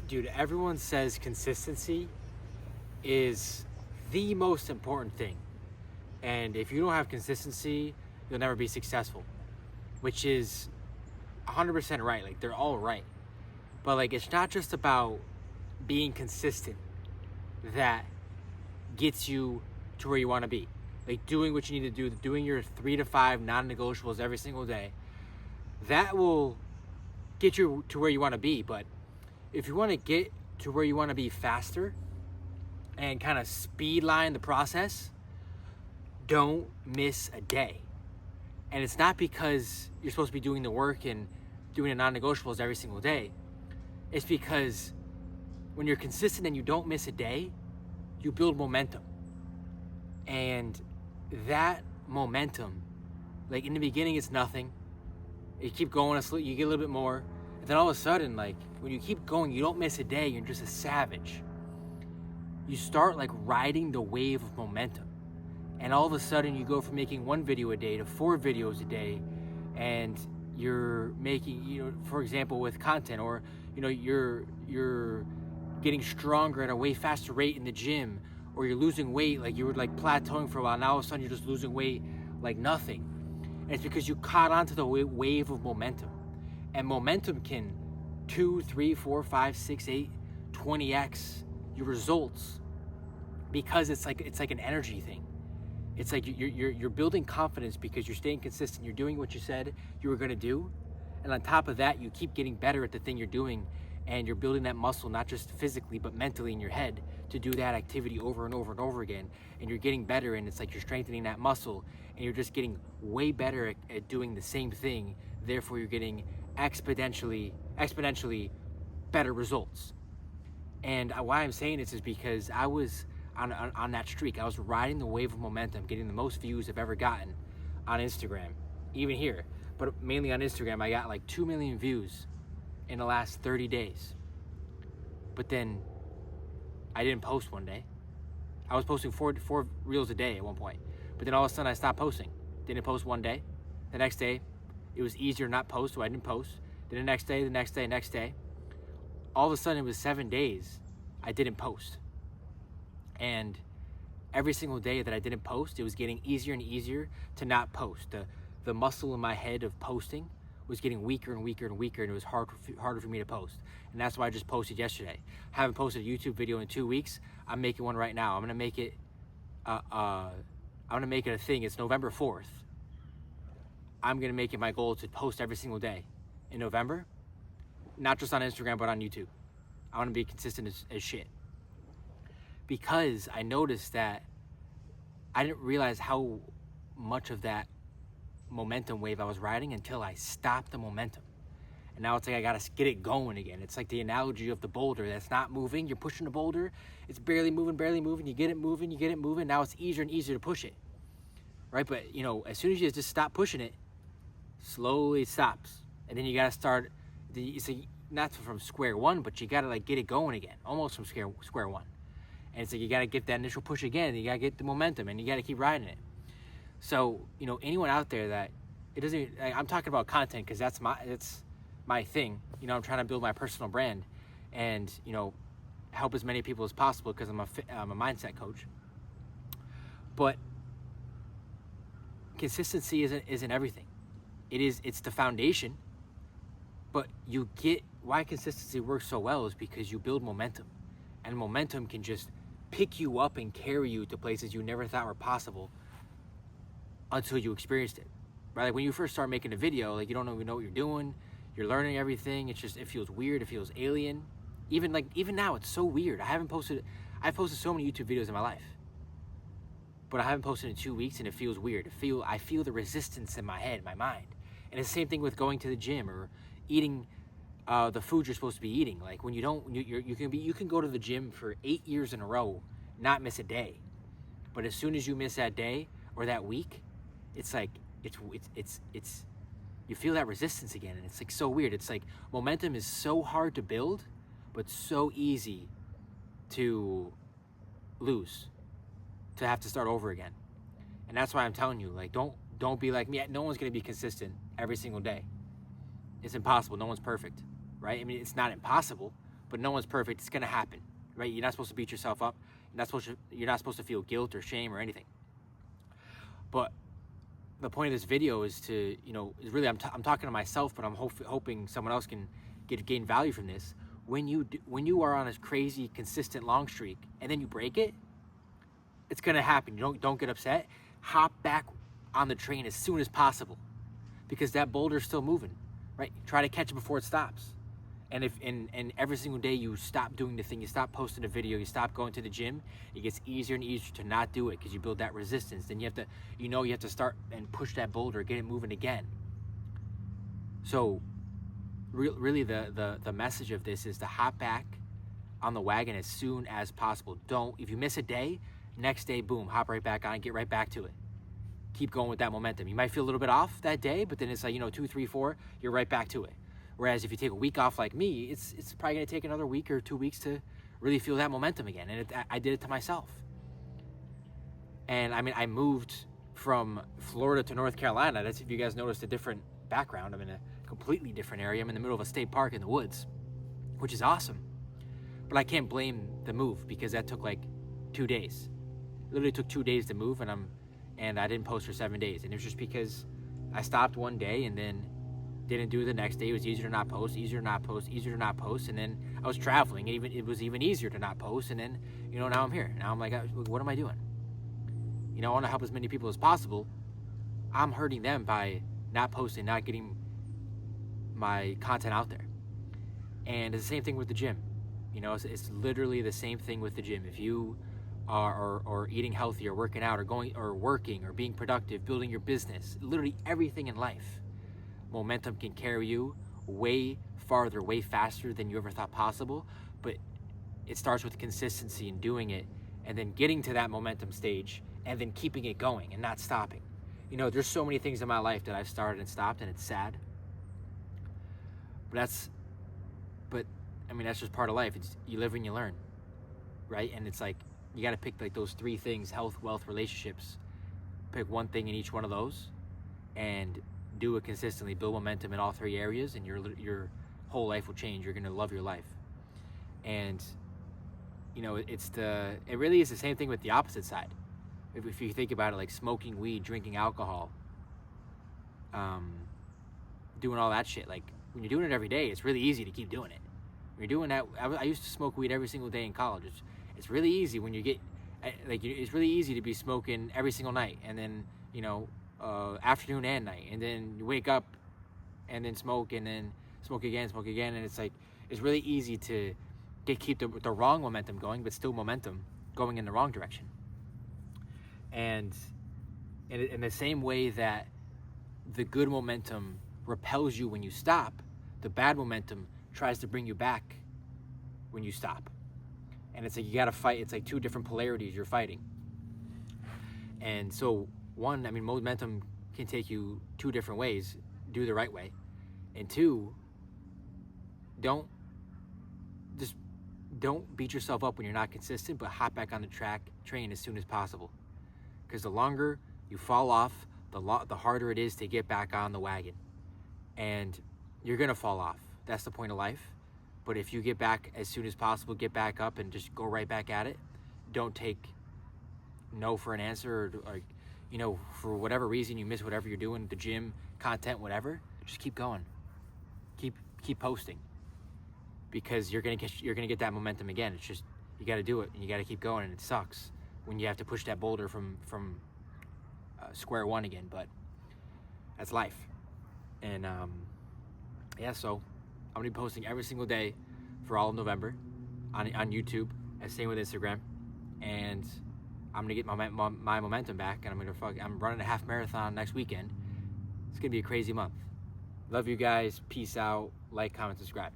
Dude, everyone says consistency is the most important thing. And if you don't have consistency, you'll never be successful, which is 100% right. Like, they're all right. But, like, it's not just about being consistent that gets you to where you want to be. Like, doing what you need to do, doing your 3 to 5 non-negotiables every single day, that will get you to where you want to be. But if you want to get to where you want to be faster and kind of speed line the process, don't miss a day. And it's not because you're supposed to be doing the work and doing the non-negotiables every single day. It's because when you're consistent and you don't miss a day, you build momentum. And that momentum, like, in the beginning, it's nothing. You keep going, you get a little bit more. And then all of a sudden, like, when you keep going, you don't miss a day, you're just a savage. You start, like, riding the wave of momentum. And all of a sudden, you go from making 1 video a day to 4 videos a day. And you're making, for example, with content, or, you're getting stronger at a way faster rate in the gym, or you're losing weight, like you were like plateauing for a while. Now all of a sudden you're just losing weight like nothing. And it's because you caught onto the wave of momentum. And momentum can 2, 3, 4, 5, 6, 8, 20x your results, because it's like an energy thing. It's like you're building confidence because you're staying consistent. You're doing what you said you were going to do. And on top of that, you keep getting better at the thing you're doing, and you're building that muscle, not just physically, but mentally in your head, to do that activity over and over and over again. And you're getting better, and it's like you're strengthening that muscle, and you're just getting way better at doing the same thing. Therefore, you're getting exponentially better results. And why I'm saying this is because I was on that streak. I was riding the wave of momentum, getting the most views I've ever gotten on Instagram, even here. But mainly on Instagram, I got like 2 million views in the last 30 days. But then I didn't post one day. I was posting four reels a day at one point. But then all of a sudden I stopped posting. Didn't post one day. The next day, it was easier to not post, so I didn't post. Then the next day. All of a sudden it was 7 days I didn't post. And every single day that I didn't post, it was getting easier and easier to not post. The muscle in my head of posting was getting weaker and weaker and weaker, and it was harder for me to post. And that's why I just posted yesterday. I haven't posted a YouTube video in 2 weeks. I'm making one right now. I'm gonna make it a thing. It's November 4th. I'm gonna make it my goal to post every single day in November, not just on Instagram, but on YouTube. I wanna be consistent as shit. Because I noticed that I didn't realize how much of that momentum wave I was riding until I stopped the momentum. And now it's like I gotta get it going again. It's like the analogy of the boulder that's not moving. You're pushing the boulder, it's barely moving. You get it moving. Now it's easier and easier to push it, right? But as soon as you just stop pushing it, slowly it stops. And then you gotta start, it's like, not from square one, but you gotta like get it going again, almost from square one. And it's like you gotta get that initial push again, and you gotta get the momentum, and you gotta keep riding it. So, anyone out there that it doesn't, I'm talking about content because it's my thing. I'm trying to build my personal brand and, help as many people as possible because I'm a mindset coach. But consistency isn't everything. It's the foundation, but you get why consistency works so well is because you build momentum, and momentum can just pick you up and carry you to places you never thought were possible until you experienced it, right? Like when you first start making a video, like you don't even know what you're doing, you're learning everything. It feels weird, it feels alien. Even now, it's so weird. I've posted so many YouTube videos in my life, but I haven't posted in 2 weeks, and it feels weird. I feel the resistance in my head, my mind. And it's the same thing with going to the gym or eating the food you're supposed to be eating. Like when you can go to the gym for 8 years in a row, not miss a day, but as soon as you miss that day or that week, it's like you feel that resistance again, and it's like so weird. It's like momentum is so hard to build, but so easy to lose, to have to start over again. And that's why I'm telling you, like, don't be like me. No one's gonna be consistent every single day. It's impossible. No one's perfect, right? I mean, it's not impossible, but no one's perfect. It's gonna happen, right? You're not supposed to beat yourself up. You're not supposed to feel guilt or shame or anything. But the point of this video is to, is really, I'm talking to myself, but I'm hoping someone else can gain value from this. When you are on a crazy consistent long streak and then you break it, it's gonna happen. You don't get upset. Hop back on the train as soon as possible, because that boulder's still moving, right? Try to catch it before it stops. And if every single day you stop doing the thing, you stop posting a video, you stop going to the gym, it gets easier and easier to not do it, because you build that resistance. Then you have to start and push that boulder, get it moving again. So really the message of this is to hop back on the wagon as soon as possible. If you miss a day, next day, boom, hop right back on, get right back to it. Keep going with that momentum. You might feel a little bit off that day, but then it's like, 2, 3, 4, you're right back to it. Whereas if you take a week off like me, it's probably gonna take another week or 2 weeks to really feel that momentum again. And I did it to myself. And I mean, I moved from Florida to North Carolina. That's if you guys noticed a different background. I'm in a completely different area. I'm in the middle of a state park in the woods, which is awesome. But I can't blame the move, because that took like 2 days. It literally took 2 days to move, and I didn't post for 7 days. And it was just because I stopped one day and then didn't do it the next day. It was easier to not post, easier to not post, easier to not post. And then I was traveling, and it was even easier to not post. And then, now I'm here. Now I'm like, what am I doing? I want to help as many people as possible. I'm hurting them by not posting, not getting my content out there. And it's the same thing with the gym. It's literally the same thing with the gym. If you are or eating healthy, or working out, or working, or being productive, building your business, literally everything in life, momentum can carry you way farther, way faster than you ever thought possible. But it starts with consistency and doing it, and then getting to that momentum stage, and then keeping it going and not stopping. There's so many things in my life that I've started and stopped, and it's sad. But that's just part of life. It's, you live and you learn, right? And it's like, you got to pick like those 3 things: health, wealth, relationships. Pick one thing in each one of those and do it consistently. Build momentum in all 3 areas, and your whole life will change. You're going to love your life. And it really is the same thing with the opposite side. If you think about it, like smoking weed, drinking alcohol, doing all that shit, like when you're doing it every day, it's really easy to keep doing it. When you're doing that, I used to smoke weed every single day in college. It's really easy when you get, it's really easy to be smoking every single night, and then, afternoon and night, and then you wake up and then smoke, and then smoke again, and it's like, it's really easy to keep the wrong momentum going, but still momentum going in the wrong direction. And in the same way that the good momentum repels you when you stop, the bad momentum tries to bring you back when you stop. And it's like, you gotta fight. It's like 2 different polarities you're fighting. And so momentum can take you 2 different ways. Do the right way. And 2, don't beat yourself up when you're not consistent, but hop back on the train as soon as possible. Because the longer you fall off, the harder it is to get back on the wagon. And you're gonna fall off. That's the point of life. But if you get back as soon as possible, get back up and just go right back at it. Don't take no for an answer, or for whatever reason you miss whatever you're doing, the gym, content, whatever. Just keep going. Keep posting, because you're gonna get that momentum again. It's just, you got to do it, and you got to keep going. And it sucks when you have to push that boulder from square one again, but that's life. And so I'm gonna be posting every single day for all of November on YouTube, and same with Instagram. And I'm gonna get my momentum back, and I'm running a half marathon next weekend. It's gonna be a crazy month. Love you guys. Peace out. Like, comment, subscribe.